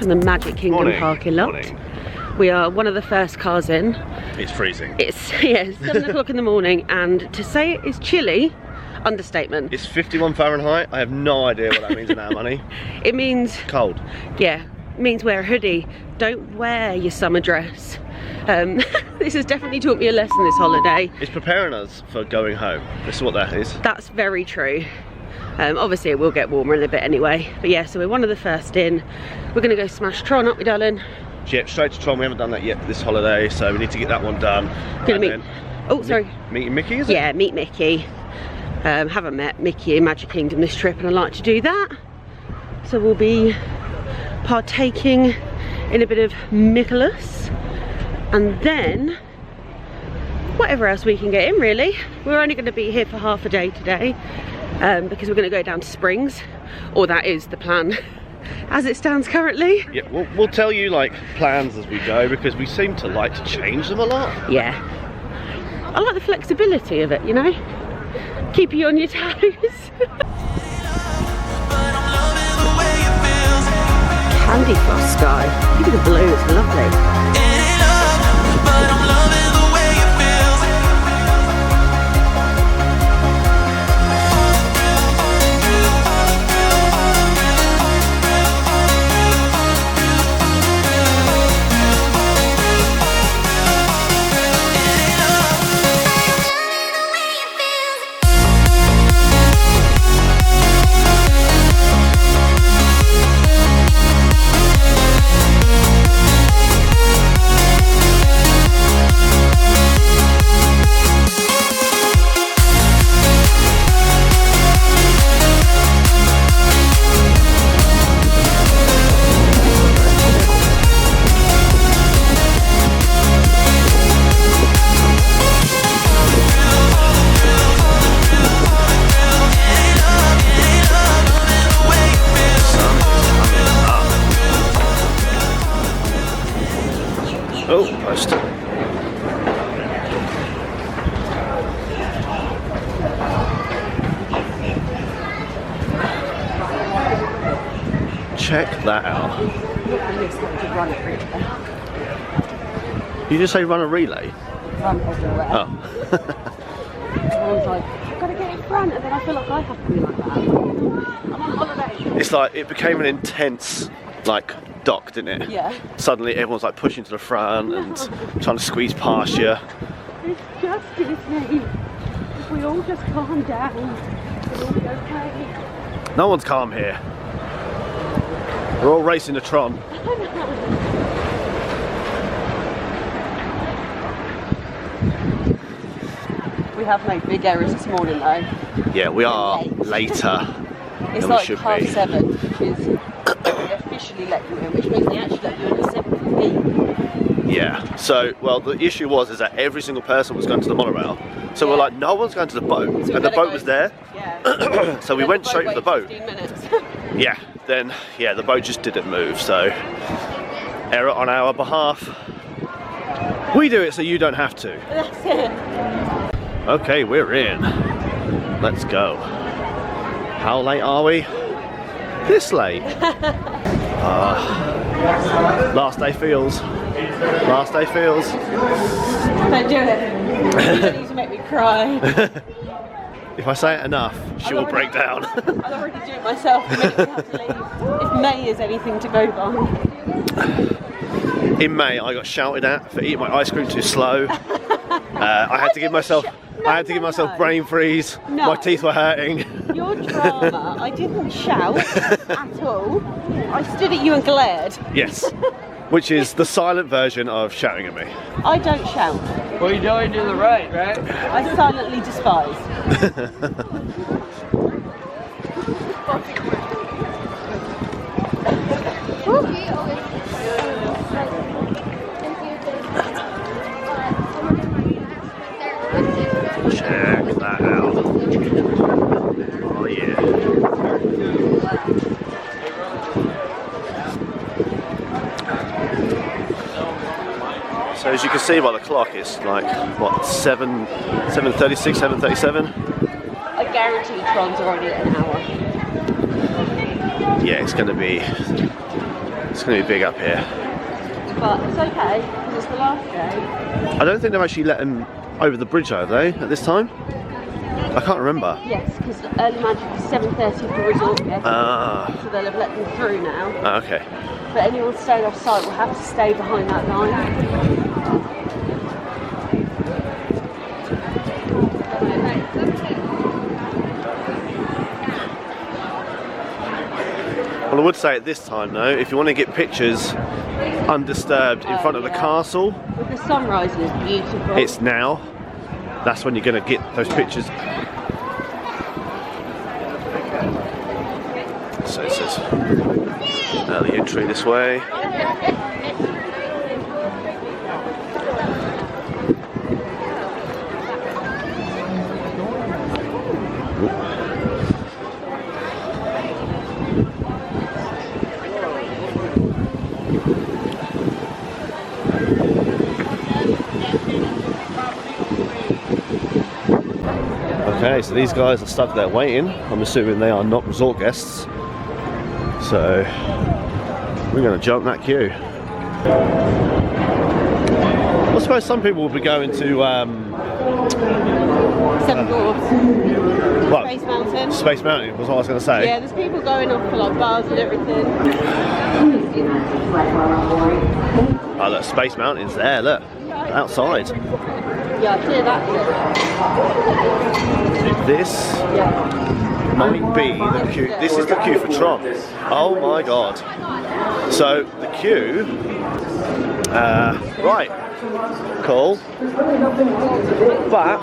from the Magic Kingdom parking lot. Morning. We are one of the first cars in. It's freezing. It's 7 o'clock in the morning, and to say it is chilly, understatement. It's 51 Fahrenheit. I have no idea what that means in our money. It means Cold. Yeah, it means wear a hoodie. Don't wear your summer dress. This has definitely taught me a lesson this holiday. It's preparing us for going home. This is what that is. That's very true. Obviously it will get warmer in a bit anyway. But yeah, so we're one of the first in. We're gonna go smash Tron, aren't we, darling? Yep, straight to Tron. We haven't done that yet this holiday, so we need to get that one done. Gonna meet. Oh, sorry. Meeting Mickey, is it? Yeah, meet Mickey. Haven't met Mickey in Magic Kingdom this trip, and I'd like to do that. So we'll be partaking in a bit of Nicholas, and then whatever else we can get in, really. We're only going to be here for half a day today, because we're going to go down to Springs, or that is the plan as it stands currently. Yeah, we'll tell you like plans as we go, because we seem to like to change them a lot. Yeah, I like the flexibility of it, you know, keep you on your toes. Candy floss sky, look at the blue, it's lovely. Oh, post. Check that out. You just say run a relay? Run everywhere. Oh. Everyone's like, I've got to get in front, and then I feel like I have to be like that. I'm on holiday. It's like, it became an intense, like, dock, didn't it? Yeah. Suddenly everyone's like pushing to the front and trying to squeeze past you. It's just Disney. If we all just calm down, it'll be okay. No one's calm here. We're all racing to Tron. We have made big errors this morning though. Yeah, we are later It's than like we should be. 7:30, which is they officially let you in, which means they actually let you in at 7:15. Yeah, so, well, the issue is that every single person was going to the monorail. So we're like, no one's going to the boat. So and the boat was there. Yeah. So we went straight to the boat. 15 minutes. Yeah, then, yeah, the boat just didn't move, so error on our behalf. We do it so you don't have to. That's it. Okay, we're in. Let's go. How late are we? This late. Last day feels. Last day feels. Don't do it. You don't need to make me cry. If I say it enough, she will break down. I'll already do it myself the minute we have to leave. If May is anything to go by. In May, I got shouted at for eating my ice cream too slow. I had to give myself brain freeze. No. My teeth were hurting. Your drama, I didn't shout at all. I stood at you and glared. Yes, which is the silent version of shouting at me. I don't shout. Well, you know I do the right? I silently despise. Check that out. Oh yeah. So as you can see by the clock, it's like what, 7:36, 7:37. I guarantee Tron's already at an hour. Yeah, it's going to be It's going to be big up here. But it's okay, because it's the last day. I don't think they've actually let him over the bridge, have they, at this time? I can't remember. Yes, because early magic is 7:30 for resort guests. So they'll have let them through now. Okay. But anyone staying off site will have to stay behind that line. Well, I would say at this time though, if you want to get pictures undisturbed in front of the castle, with the sunrise is beautiful. it's now. That's when you're going to get those pictures. So it says early entry this way. Okay, so these guys are stuck there waiting. I'm assuming they are not resort guests. So we're going to jump that queue. I suppose some people will be going to Seven Dwarfs. what? Space Mountain. Space Mountain was what I was going to say. Yeah, there's people going off for like bars and everything. Oh look, Space Mountain's there, look. Outside. Yeah, I clear that bit. This might be the queue. This is the queue for Tron. Oh my god. So the queue, right, cool. But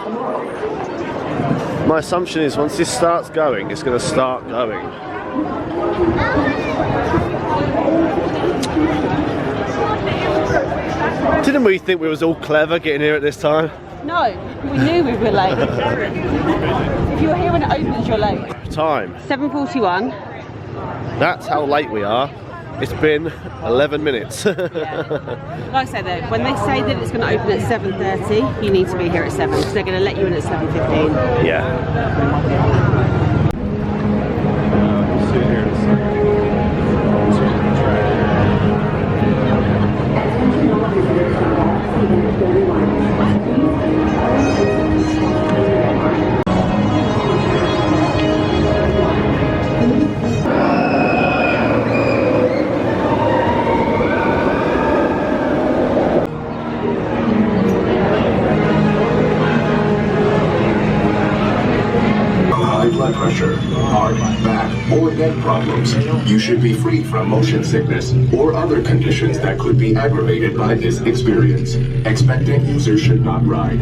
my assumption is once this starts going, it's going to start going. Didn't we think we was all clever getting here at this time? No, we knew we were late. If you're here when it opens, you're late. Time. 7:41. That's how late we are. It's been 11 minutes. Yeah. Like I said though, when they say that it's going to open at 7:30, you need to be here at 7 because they're going to let you in at 7:15. Yeah. Problems. You should be free from motion sickness or other conditions that could be aggravated by this experience. Expectant users should not ride.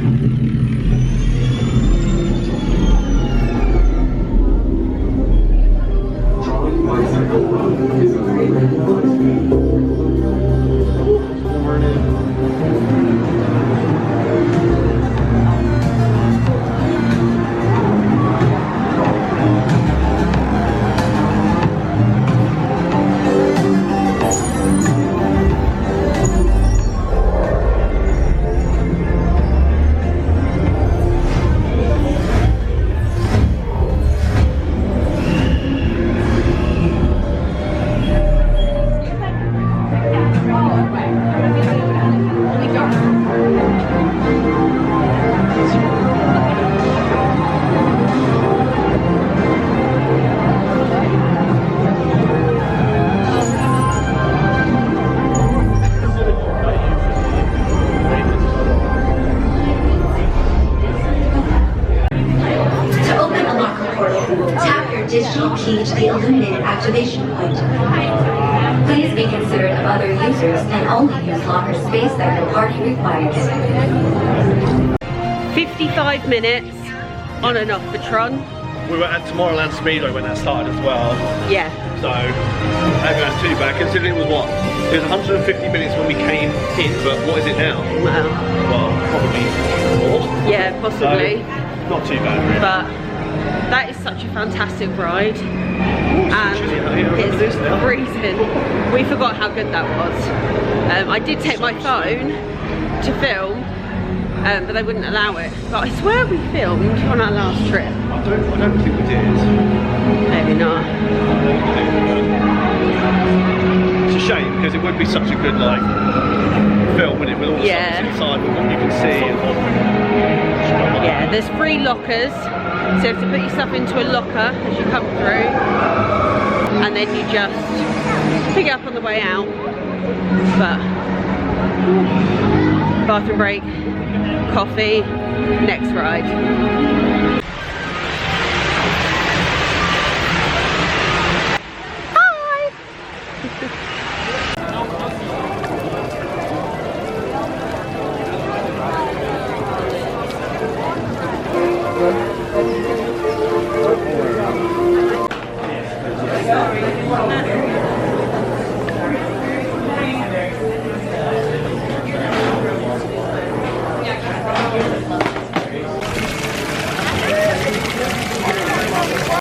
Digital key to the illuminated activation point. Please be considerate of other users and only use locker space that your party requires. 55 minutes on and off for Tron. We were at Tomorrowland Speedway when that started as well. Yeah. So, I think that's too bad considering it was what? It was 150 minutes when we came in, but what is it now? Well, probably more. yeah, possibly. So, not too bad really. But that is such a fantastic ride. And it's freezing. We forgot how good that was. I did take my phone to film, but they wouldn't allow it. But I swear we filmed on our last trip. I don't think we did. Maybe not. So a shame because it would be such a good like film, wouldn't it, with all the stuff inside and what you can see. Yeah, there's 3 lockers, so you have to put your stuff into a locker as you come through, and then you just pick it up on the way out. But bathroom break, coffee, next ride.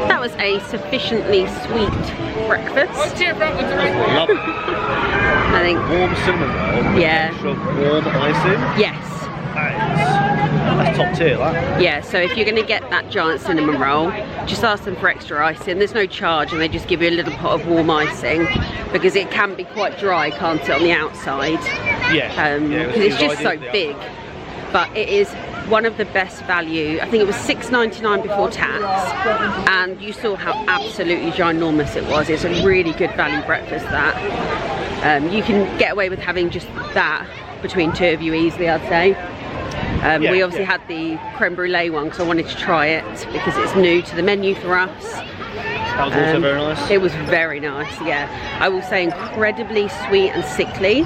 That was a sufficiently sweet breakfast. Love it. I think. Warm cinnamon roll. Yeah. Warm icing. Yes. That's top tier, that. Yeah, so if you're going to get that giant cinnamon roll, just ask them for extra icing. There's no charge, and they just give you a little pot of warm icing because it can be quite dry, can't it, on the outside? Yeah. Because it's just so big. But it is one of the best value. I think it was $6.99 before tax, and you saw how absolutely ginormous it was. It's a really good value breakfast, that. You can get away with having just that between 2 of you easily, I'd say. We obviously had the creme brulee one because I wanted to try it because it's new to the menu for us. That was also very nice. It was very nice, yeah. I will say incredibly sweet and sickly,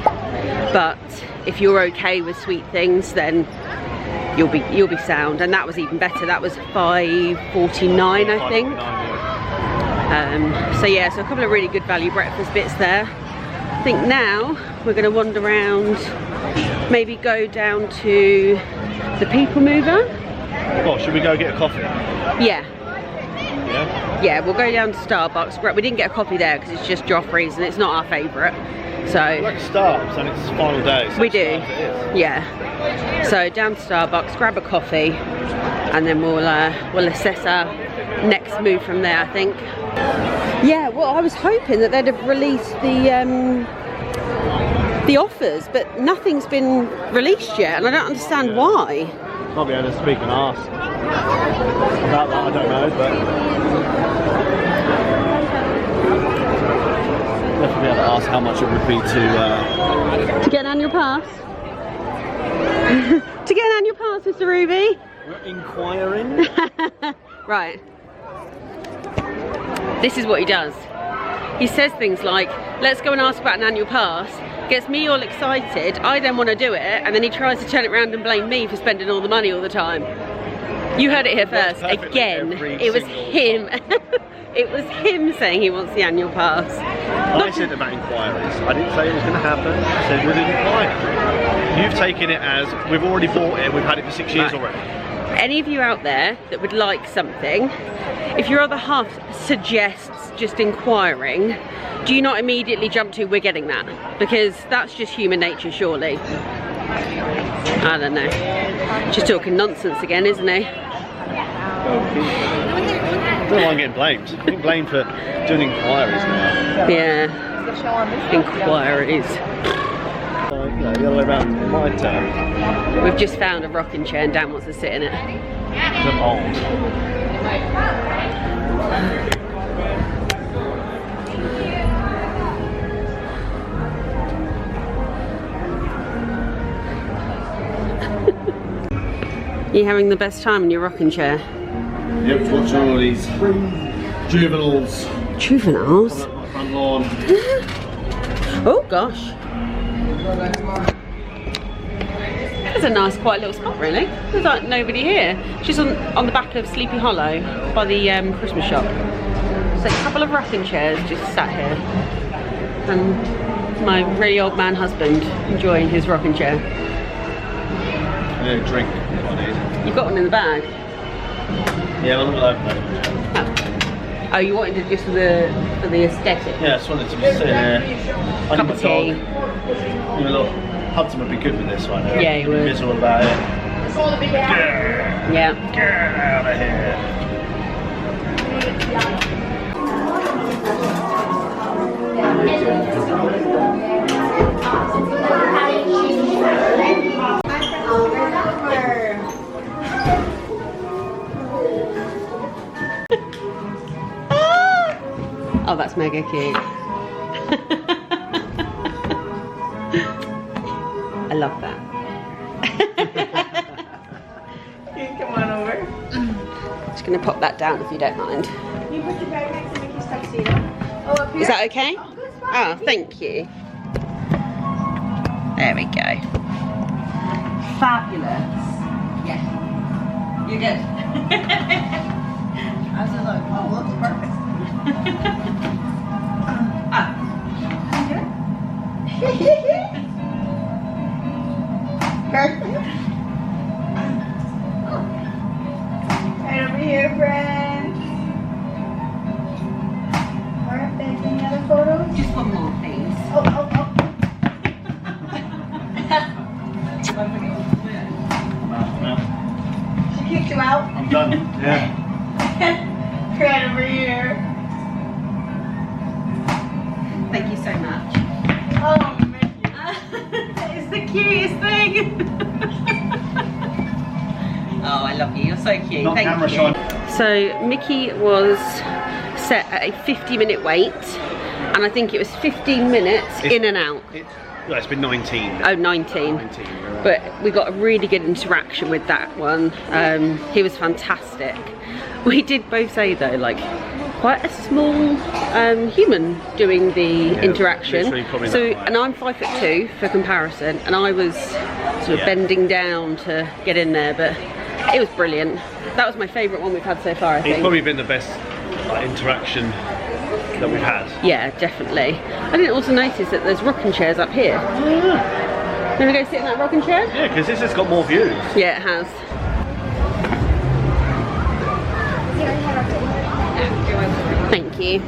but if you're okay with sweet things, then you'll be sound. And that was even better. That was $5.49, I think. So yeah, so a couple of really good value breakfast bits there. I think now we're going to wander around, maybe go down to the People Mover. Oh, should we go get a coffee? Yeah. Yeah? Yeah, we'll go down to Starbucks. We didn't get a coffee there because it's just Joffrey's and it's not our favourite. So like Starbucks, and it's the final day. So we do. It is. Yeah. So down to Starbucks, grab a coffee, and then we'll assess our next move from there, I think. Yeah, well, I was hoping that they'd have released the offers, but nothing's been released yet, and I don't understand why. Might be able to speak and ask about that, I don't know, but definitely be able to ask how much it would be to get an annual pass. To get an annual pass, Mr. Ruby. We're inquiring. Right. This is what he does. He says things like, let's go and ask about an annual pass, gets me all excited, I then want to do it, and then he tries to turn it around and blame me for spending all the money all the time. You heard it here first. Again, it was him. It was him saying he wants the annual pass. I said about inquiries. I didn't say it was going to happen. I said we're inquiring. You've taken it as we've already bought it, we've had it for 6 years already. Any of you out there that would like something, if your other half suggests just inquiring, do you not immediately jump to, we're getting that? Because that's just human nature, surely. I don't know. Just talking nonsense again, isn't he? I don't mind getting blamed. I'm getting blamed for doing inquiries now. Yeah. Inquiries. The other way around, in my turn. We've just found a rocking chair and Dan wants to sit in it. I'm old. You having the best time in your rocking chair? Yep, watching all these juveniles. Juveniles? On my front lawn. Oh gosh. It's a nice quiet little spot really. There's like nobody here. Just on the back of Sleepy Hollow by the Christmas shop. So a couple of rocking chairs just sat here. And my really old man husband enjoying his rocking chair. Yeah, drink. You've got one in the bag? Yeah, I'm not open. Oh, you wanted it just for the aesthetic? Yeah, I just wanted to sit there. Cup of tea. Even look, Hudson would be good with this right now. Yeah, he would. Miserable about it. Yeah. Get out of here. Oh, that's mega cute. I love that. Come on over. Just gonna pop that down if you don't mind. You put your bag next to Mickey's tuxedo. Oh, up here? Is that okay? Oh, that's fine. Oh, thank you. There we go. Fabulous. Yeah. You're good. I was just like, oh, looks perfect. Right over here, friends. Perfect. Any other photos? Just one more, please. Oh. She kicked you out? I'm done. Yeah. Right over here. Thank you so much. Oh, Mickey. It's the cutest thing. Oh, I love you. You're so cute. Not Thank camera you. shy. So Mickey was set at a 50-minute wait, and I think it was 15 minutes in and out. It's been 19. Oh, 19. 19, right. But we got a really good interaction with that one. He was fantastic. We did both say though, like, quite a small human doing the interaction. So, and I'm 5'2" for comparison, and I was sort of bending down to get in there, but it was brilliant. That was my favourite one we've had so far, I think. It's probably been the best interaction that we've had. Yeah, definitely. I didn't also notice that there's rocking chairs up here. Oh, yeah. You want to go sit in that rocking chair? Yeah, because this has got more views. Yeah, it has. Thank you.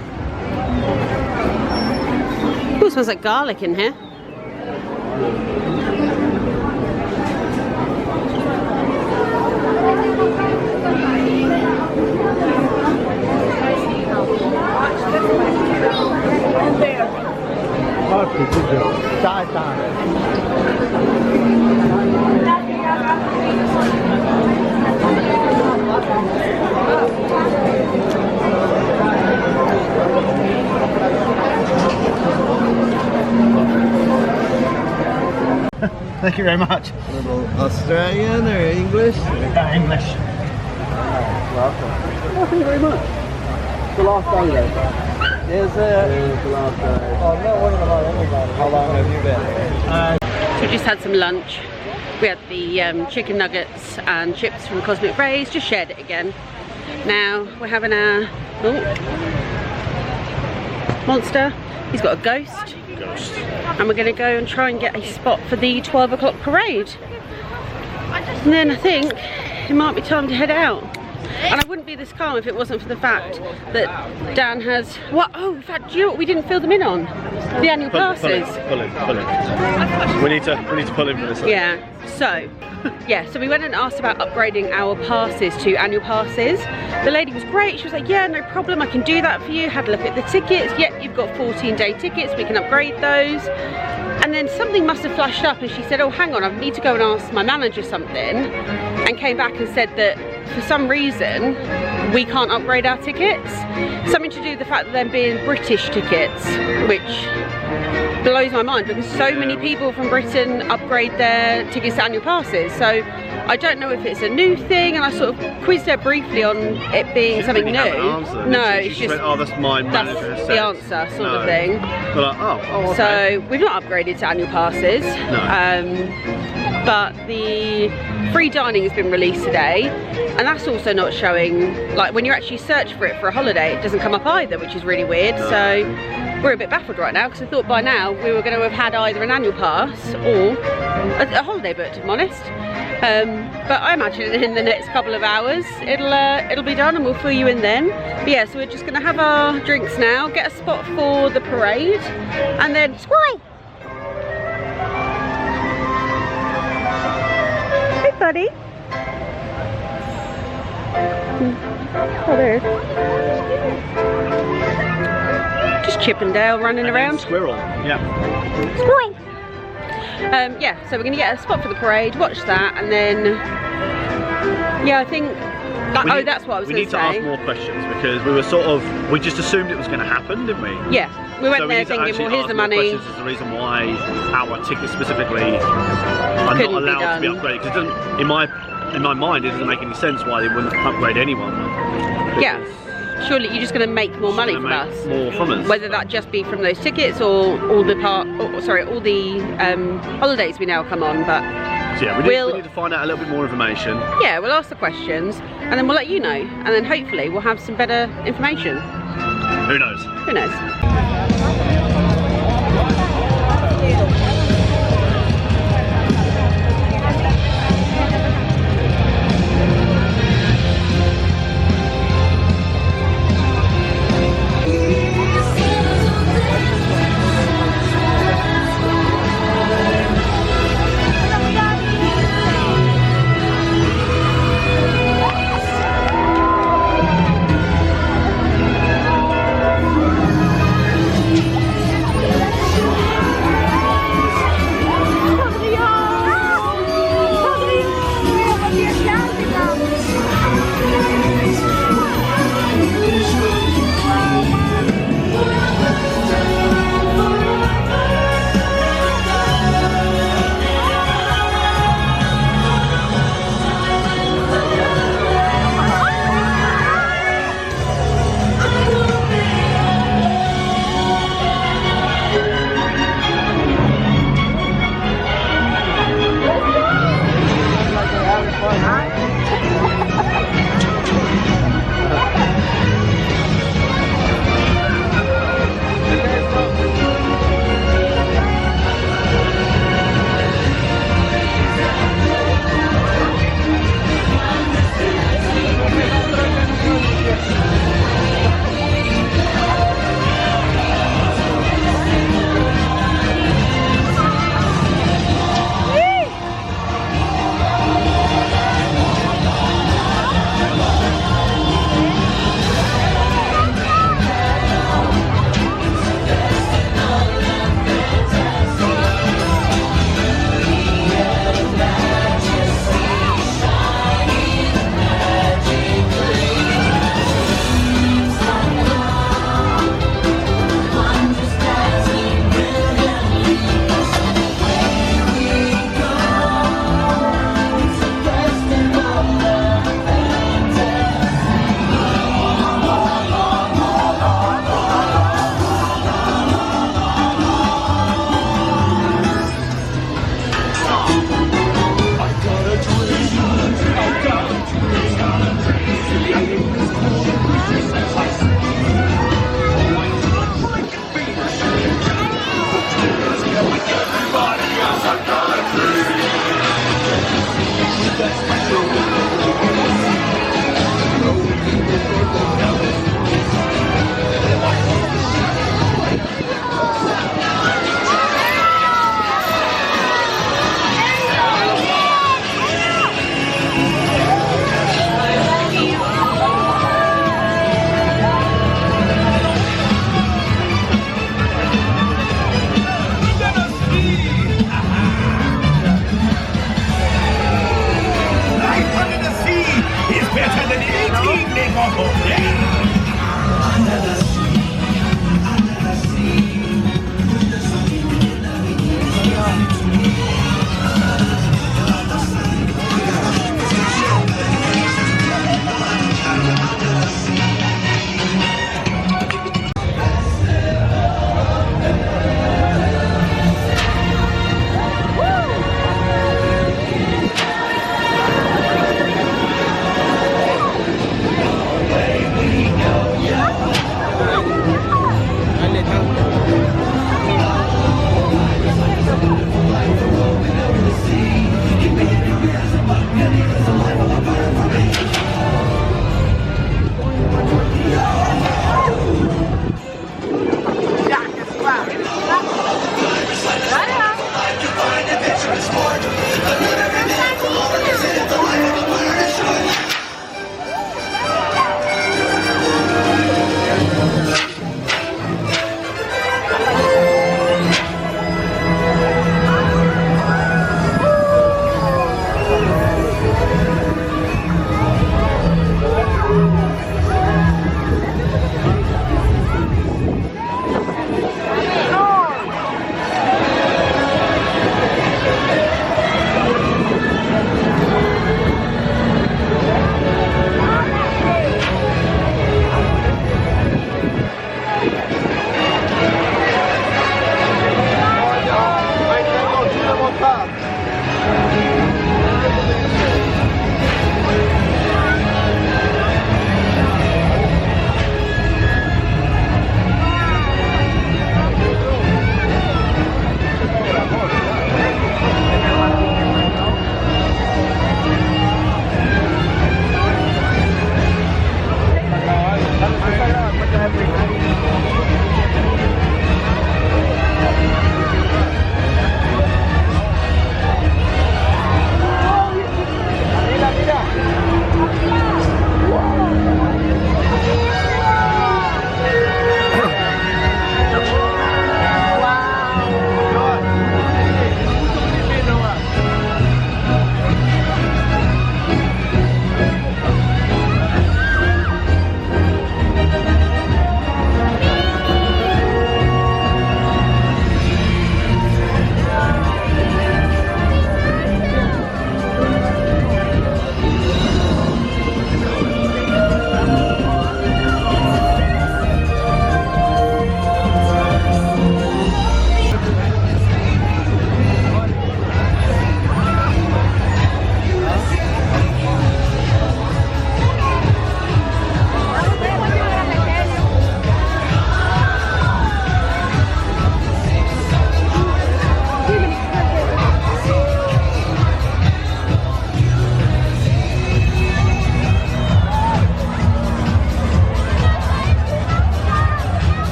Ooh, smells like garlic in here. Thank you very much. Australian or English? English. Welcome. Oh, thank you very much. The last day though. Is it? The last day. Oh, no, what about everybody? How long have you been here? So we just had some lunch. We had the chicken nuggets and chips from Cosmic Rays, just shared it again. Now we're having our monster. He's got a ghost. And we're going to go and try and get a spot for the 12 o'clock parade. And then I think it might be time to head out. And I wouldn't be this calm if it wasn't for the fact that Dan has... What? Oh, in fact, do you know what we didn't fill them in on? The annual passes. Pull in. We need to pull in for this one. Yeah, so we went and asked about upgrading our passes to annual passes. The lady was great. She was like, yeah, no problem, I can do that for you. Had a look at the tickets. Yep, you've got 14-day tickets, we can upgrade those. And then something must have flashed up and she said, oh, hang on, I need to go and ask my manager something. And came back and said that for some reason we can't upgrade our tickets. Something to do with the fact that they're being British tickets, which blows my mind because so many people from Britain upgrade their tickets to annual passes. So I don't know if it's a new thing, and I sort of quizzed her briefly on it being something new. Answer, no, it's just went, oh, that's my manager. That's the answer, sort of thing. We're like, oh, okay. So we've not upgraded to annual passes. No. But the free dining has been released today, and that's also not showing, like when you actually search for it for a holiday, it doesn't come up either, which is really weird. No. So we're a bit baffled right now because I thought by now we were going to have had either an annual pass or a holiday booked, if I'm honest. But I imagine in the next couple of hours it'll be done and we'll fill you in then. But yeah, so we're just going to have our drinks now, get a spot for the parade, and then squirrel! Hey buddy! Oh, there. Just Chip and Dale running and around. Squirrel, yeah. Squirrel! Yeah, so we're going to get a spot for the parade, watch that, and then... Yeah, I think... that's what I was We going need to ask say. more questions because we were we just assumed it was going to happen, didn't we? Yeah, we went So there need to thinking, actually well, here's ask the more money. questions is the reason why our tickets specifically are Couldn't not be allowed to be done. upgraded. Because in my mind, it doesn't make any sense why they wouldn't upgrade anyone. Yeah, surely you're just going to make more money from Make us. more from us. Whether that just be from those tickets or all the holidays we now come on, but So yeah, we need to find out a little bit more information. yeah, we'll ask the questions and then we'll let you know, and then hopefully we'll have some better information. Who knows? Who knows?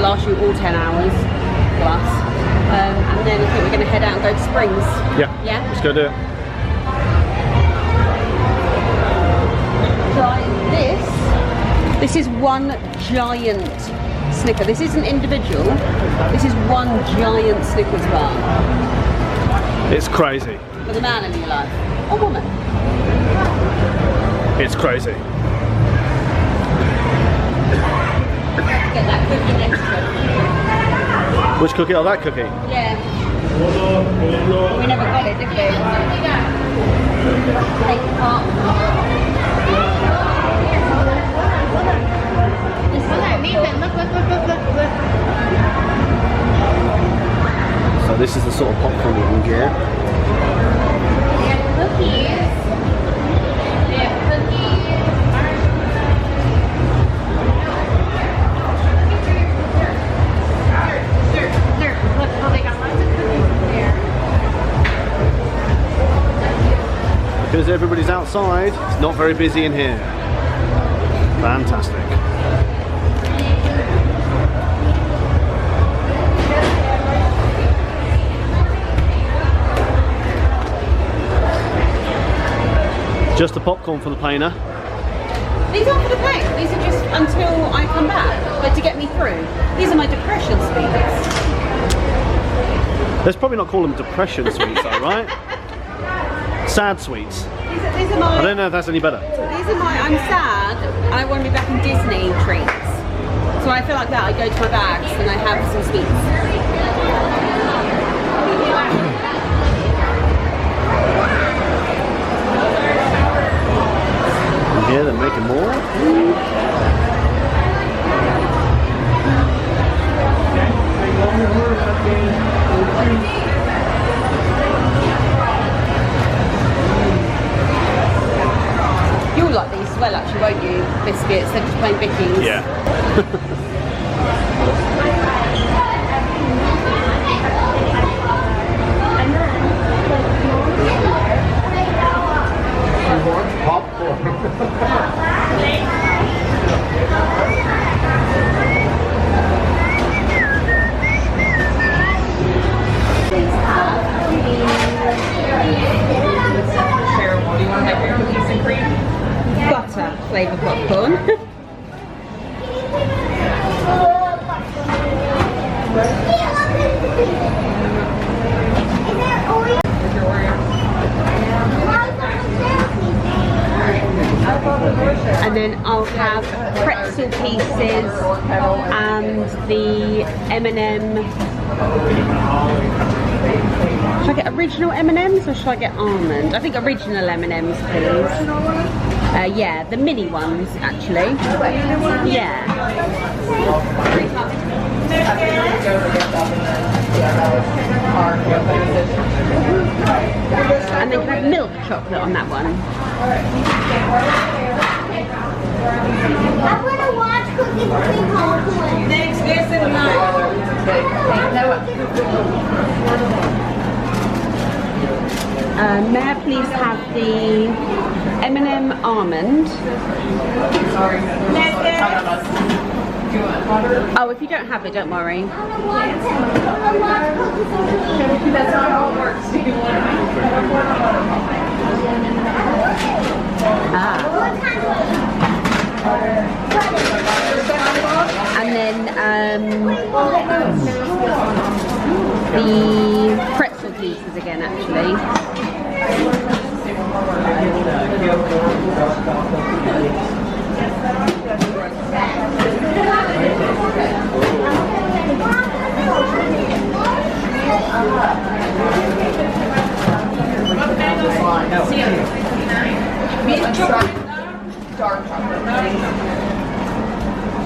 last you all 10 hours plus. And then I think we're going to head out and go to Springs. Yeah. Yeah? Let's go do it. Try this. This is one giant Snicker. This isn't individual. This is one giant Snickers bar. It's crazy. For the man in your life. Or woman. It's crazy. Get that cookie next to it. Which cookie? Oh, that cookie. Yeah. We never got it, did we? Take it apart. So this is the sort of popcorn we can get. Cookies. They have cookies. Look, they got lots of cookies there. Because everybody's outside, it's not very busy in here. Fantastic. Just the popcorn for the planer. These aren't for the plane. These are just until I come back. But to get me through. These are my depression sweets. Let's probably not call them depression sweets though, right? Sad sweets. These are my... I don't know if that's any better. These are my... I'm sad. I want to be back in Disney treats. So I feel like that. I go to my bags and I have some sweets. Yeah, they're making more. You'll like these as well, actually, won't you? Biscuits. They're just plain Vickies. Yeah. Butter flavoured popcorn. And then I'll have pretzel pieces and the M&M. Should I get original M&Ms or should I get almond? I think original M&Ms, please. Yeah, the mini ones actually. Yeah. And then can I have milk chocolate on that one? I want to watch Cookie Between Home. Next, yes and may I please have the M&M almond? Oh, if you don't have it, don't worry. That's not how it works. And then the pretzel pieces again, actually.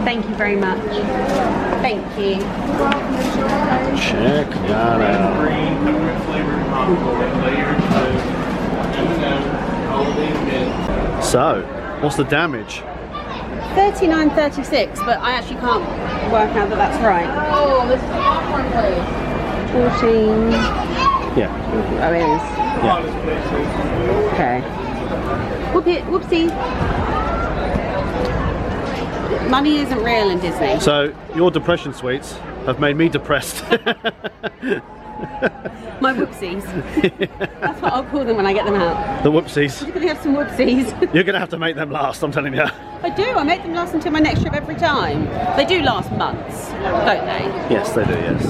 Thank you very much. Thank you. Check that out. So, what's the damage? 39.36, but I actually can't work out that that's right. Oh, this is popcorn place. 14. Yeah. Oh, it is. Yeah. Okay. Whoopsie. money isn't real in Disney. So your depression sweets have made me depressed. My whoopsies. That's what I'll call them when I get them out. The whoopsies. You're gonna have some whoopsies. You're gonna have to make them last, I'm telling you. I do, I make them last until my next trip every time. They do last months, don't they? Yes, they do, yes.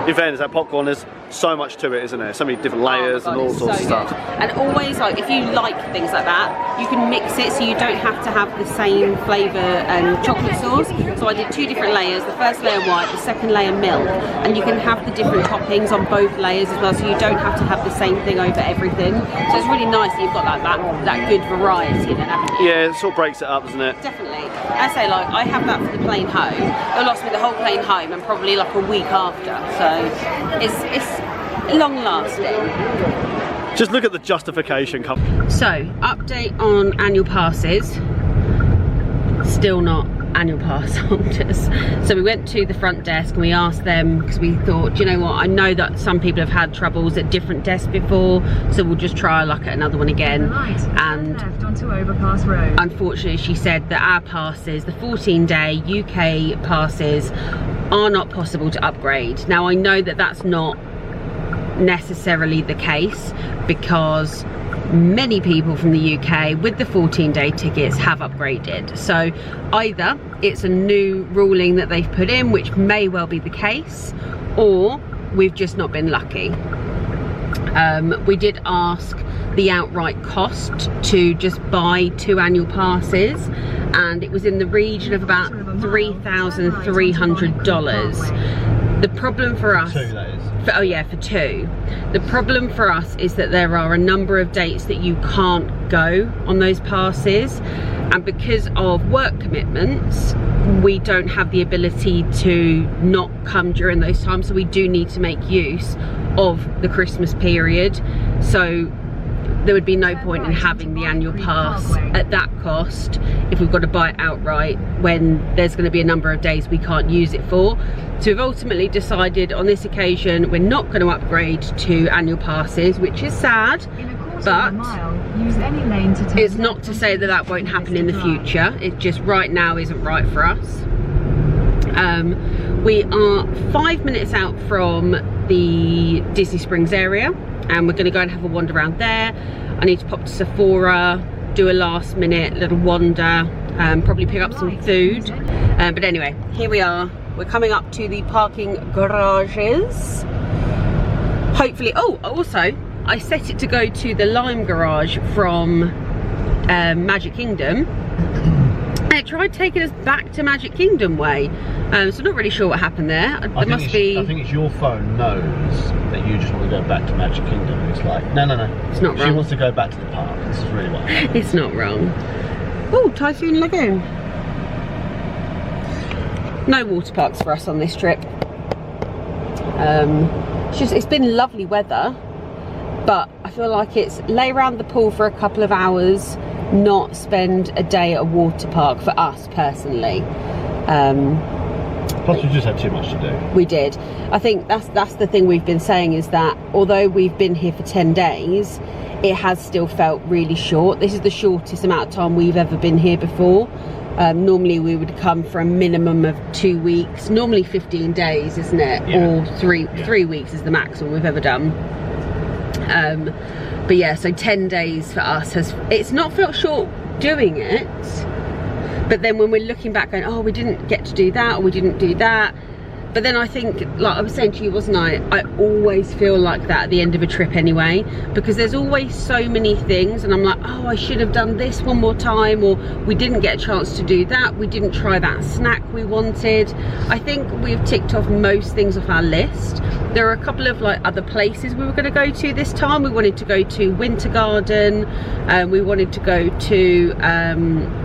In fairness, that popcorn, there's so much to it, isn't there? So many different layers and all sorts of stuff. And always, like, if you like things like that, you can mix it so you don't have to have the same flavour and chocolate sauce. So I did 2 different layers, the first layer white, the second layer milk, and you can have the different toppings on both layers as well, so you don't have to have the same thing over everything. So it's really nice that you've got that good variety then, haven't you? Yeah, it sort of breaks it up, doesn't it? Definitely. I say, like, I have that for the plane home. It'll last me the whole plane home and probably like a week after. So it's long lasting. Just look at the justification. So, update on annual passes. Still not annual pass holders. So we went to the front desk and we asked them, because we thought, do you know what, I know that some people have had troubles at different desks before, so we'll just try our luck at another one again. And unfortunately she said that our passes, the 14-day UK passes, are not possible to upgrade. Now I know that that's not necessarily the case, because many people from the UK with the 14-day tickets have upgraded. So either it's a new ruling that they've put in, which may well be the case, or we've just not been lucky. We did ask the outright cost to just buy 2 annual passes, and it was in the region of about $3,300. The problem for us, oh yeah, for 2. The problem for us is that there are a number of dates that you can't go on those passes, and because of work commitments we don't have the ability to not come during those times, so we do need to make use of the Christmas period. So there would be no point in having the annual pass at that cost if we've got to buy it outright when there's going to be a number of days we can't use it for. So we've ultimately decided on this occasion we're not going to upgrade to annual passes, which is sad, but it's not to say that that won't happen in the future. It just right now isn't right for us. We are 5 minutes out from the Disney Springs area, and we're going to go and have a wander around there. I need to pop to Sephora, do a last minute little wander, probably pick up some food. But anyway, here we are. We're coming up to the parking garages. Hopefully, oh, also, I set it to go to the Lime garage from Magic Kingdom. And it tried taking us back to Magic Kingdom way. So I'm not really sure what happened there. I think it's your phone knows that you just want to go back to Magic Kingdom. It's like, no. It's not wrong. She wants to go back to the park. This is really what happened. It's not wrong. Oh, Typhoon Lagoon. No water parks for us on this trip. It's been lovely weather, but I feel like it's lay around the pool for a couple of hours, not spend a day at a water park for us personally. Plus we just had too much to do. We did. I think that's the thing we've been saying, is that although we've been here for 10 days, it has still felt really short. This is the shortest amount of time we've ever been here before. Normally we would come for a minimum of 2 weeks, normally 15 days, isn't it? Yeah. Or three weeks is the maximum we've ever done. But yeah, so 10 days for us it's not felt short doing it, but then when we're looking back going, oh, we didn't get to do that, or we didn't do that. But then I think, like I was saying to you, wasn't I always feel like that at the end of a trip anyway, because there's always so many things and I'm like, oh, I should have done this one more time, or we didn't get a chance to do that, we didn't try that snack we wanted. I think we've ticked off most things off our list. There are a couple of like other places we were going to go to this time. We wanted to go to Winter Garden, we wanted to go to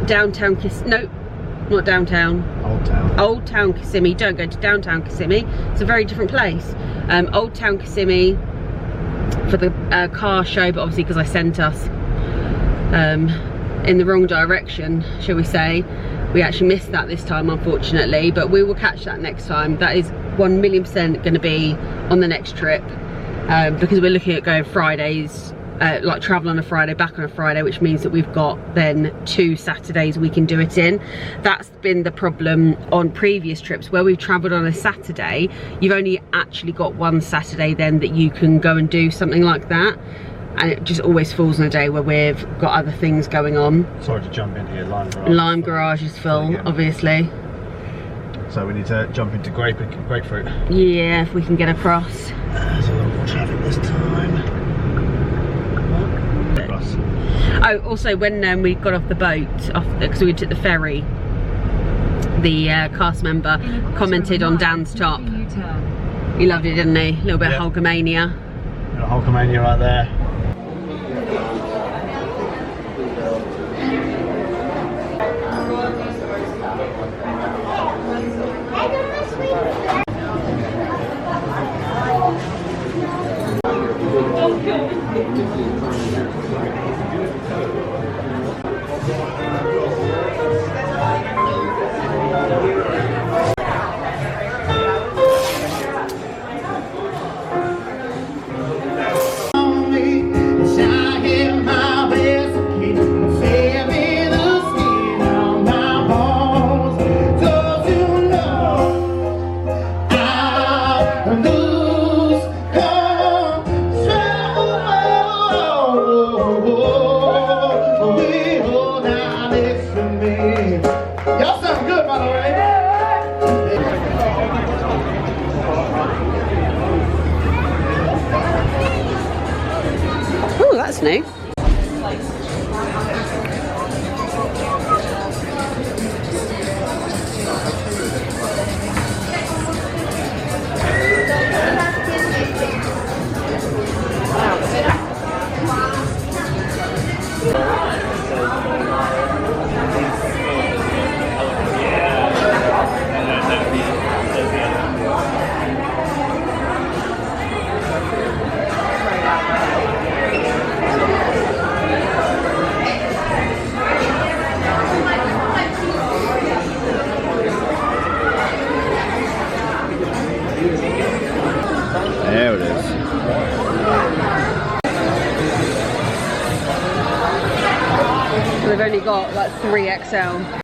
downtown not downtown. Old Town Kissimmee. Don't go to downtown Kissimmee. It's a very different place. Old Town Kissimmee for the car show, but obviously because I sent us in the wrong direction, shall we say, we actually missed that this time, unfortunately. But we will catch that next time. That is 1,000,000% going to be on the next trip, because we're looking at going Fridays like travel on a Friday, back on a Friday, which means that we've got then 2 Saturdays we can do it in. That's been the problem on previous trips where we've travelled on a Saturday. You've only actually got 1 Saturday then that you can go and do something like that, and it just always falls on a day where we've got other things going on. Sorry to jump into your lime garage. Lime garage is full, obviously. So we need to jump into grapefruit. Yeah, if we can get across. There's a lot more traffic this time. Oh, also when we got off the boat, because we took the ferry, the cast member commented on Dan's top. He loved it, didn't he? A little bit of Hulkamania. Hulkamania right there. Oh, that's new. There it is. We've only got like 3XL.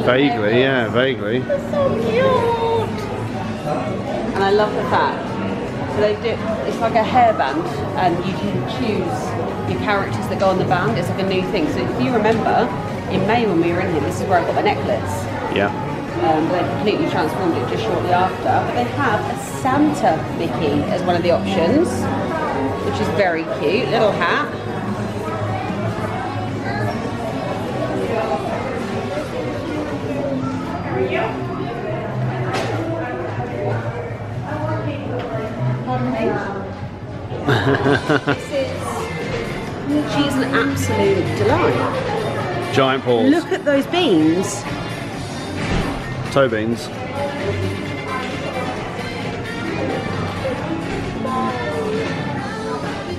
Vaguely, yeah, vaguely. They're so cute. And I love the fact, so they do, it's like a hairband and you can choose your characters that go on the band. It's like a new thing. So if you remember, in May when we were in here, this is where I got my necklace. Yeah. They completely transformed it just shortly after. But they have a Santa Mickey as one of the options, which is very cute. Little hat. She's an absolute delight. Giant paws. Look at those beans. Toe beans.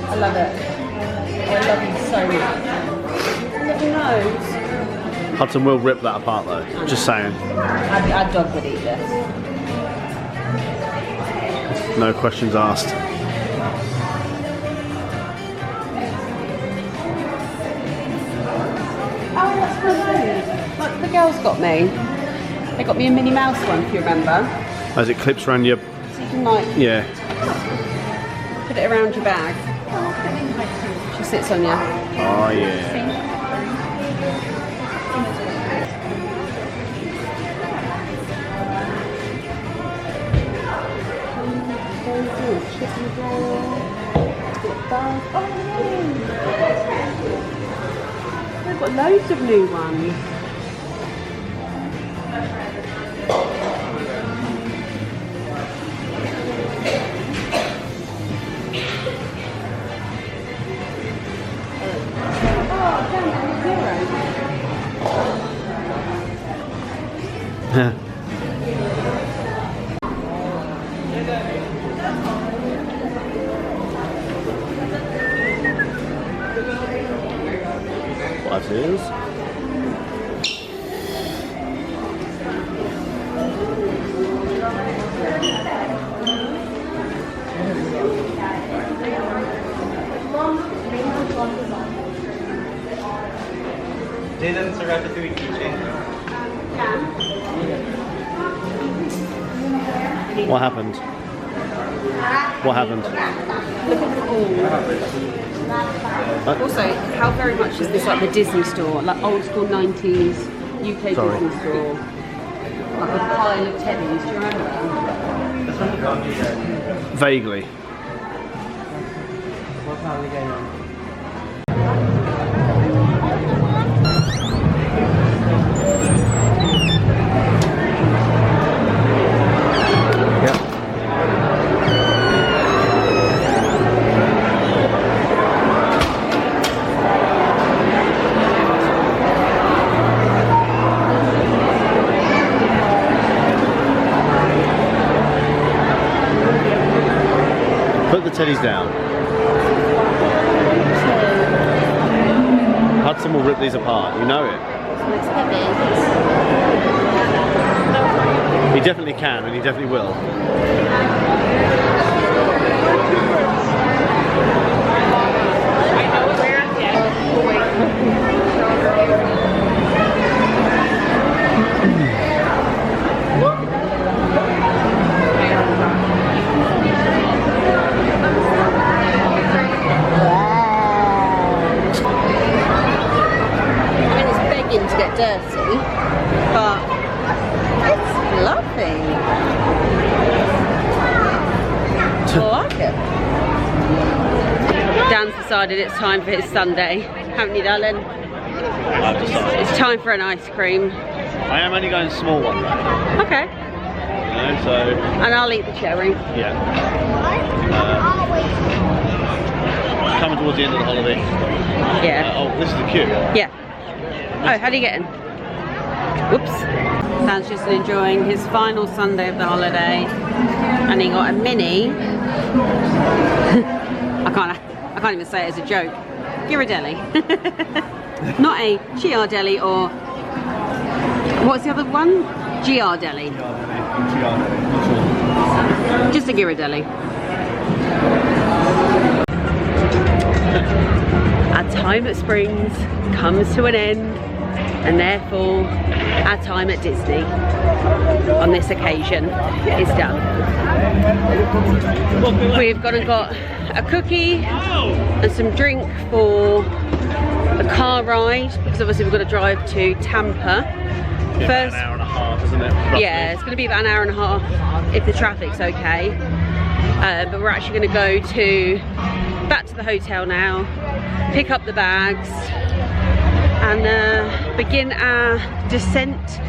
I love it. I love you so much. Little nose. Hudson will rip that apart though. Just saying. Our dog would eat this. No questions asked. Oh, that's one of those. Like the girls got me. They got me a Minnie Mouse one, if you remember. As it clips around your... So you can like Yeah. put it around your bag. She's sits on you. Oh yeah. They've got loads of new ones. What is? Jaden's a ratatouille keychain. What happened? What happened? Also, how very much is this like the Disney store? Like old school 90s UK Sorry. Disney store? Like a pile of teddies, do you remember that? Vaguely. Put the teddies down. Hudson will rip these apart, you know it. He definitely can, and he definitely will. To get dirty, but it's lovely. I like it. Dan's decided it's time for his sundae, haven't you, darling? I've decided. It's time for an ice cream. I am only going small one though. Okay. You know, so And I'll eat the cherry. yeah. Coming towards the end of the holiday. Yeah. Oh, this is the queue. Yeah. Oh, how are you getting? Whoops. Dan's just enjoying his final Sunday of the holiday, and he got a mini. I can't even say it as a joke. Ghirardelli. Not a Ghirardelli or what's the other one? Ghirardelli. Just a Ghirardelli. Our time at Springs comes to an end, and therefore our time at Disney on this occasion is done. We've gone and got a cookie and some drink for a car ride, because obviously we've got to drive to Tampa. Yeah, First, an hour and a half, isn't it? Roughly? yeah, it's going to be about an hour and a half if the traffic's okay. But we're actually going to go back to the hotel now, pick up the bags, and begin our descent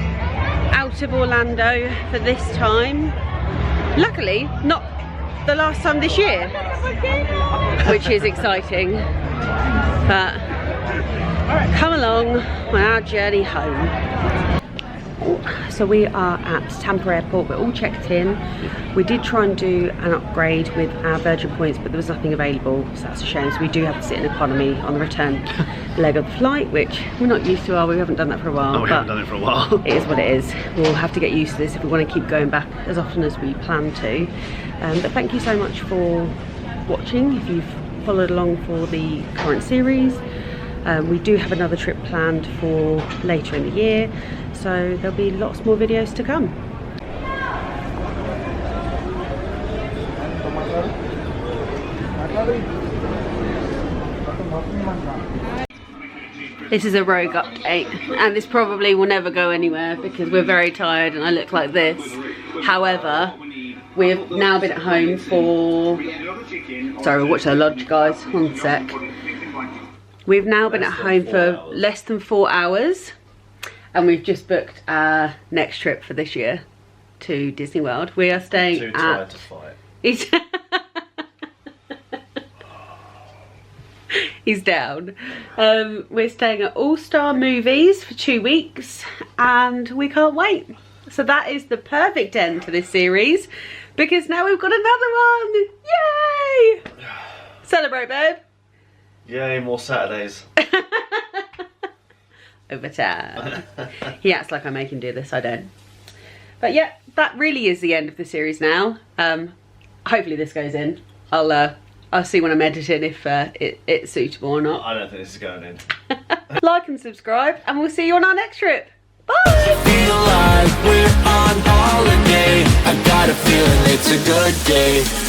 out of Orlando for this time. Luckily, not the last time this year, which is exciting. But come along on our journey home. So we are at Tampa Airport, we're all checked in. We did try and do an upgrade with our Virgin points, but there was nothing available, so that's a shame. So we do have to sit in economy on the return leg of the flight, which we're not used to. We haven't done that for a while. Oh, we haven't done it for a while. It is what it is. We'll have to get used to this if we want to keep going back as often as we plan to. But thank you so much for watching. If you've followed along for the current series, we do have another trip planned for later in the year, so there'll be lots more videos to come. This is a rogue update, and this probably will never go anywhere because we're very tired and I look like this. However, we've now been at home for... Sorry, we'll watch our lunch, guys. One sec. We've now been at home for less than 4 hours, and we've just booked our next trip for this year to Disney World. We are staying Too at... tired to fight. He's down. We're staying at All Star Movies for 2 weeks, and we can't wait. So that is the perfect end to this series, because now we've got another one. Yay! Celebrate, babe. Yay, more Saturdays. Over time. He acts like I make him do this, I don't. But yeah, that really is the end of the series now. Hopefully this goes in. I'll see when I'm editing if it's suitable or not. I don't think this is going in. Like and subscribe, and we'll see you on our next trip. Bye! Feel like we're on holiday. I got a feeling it's a good day.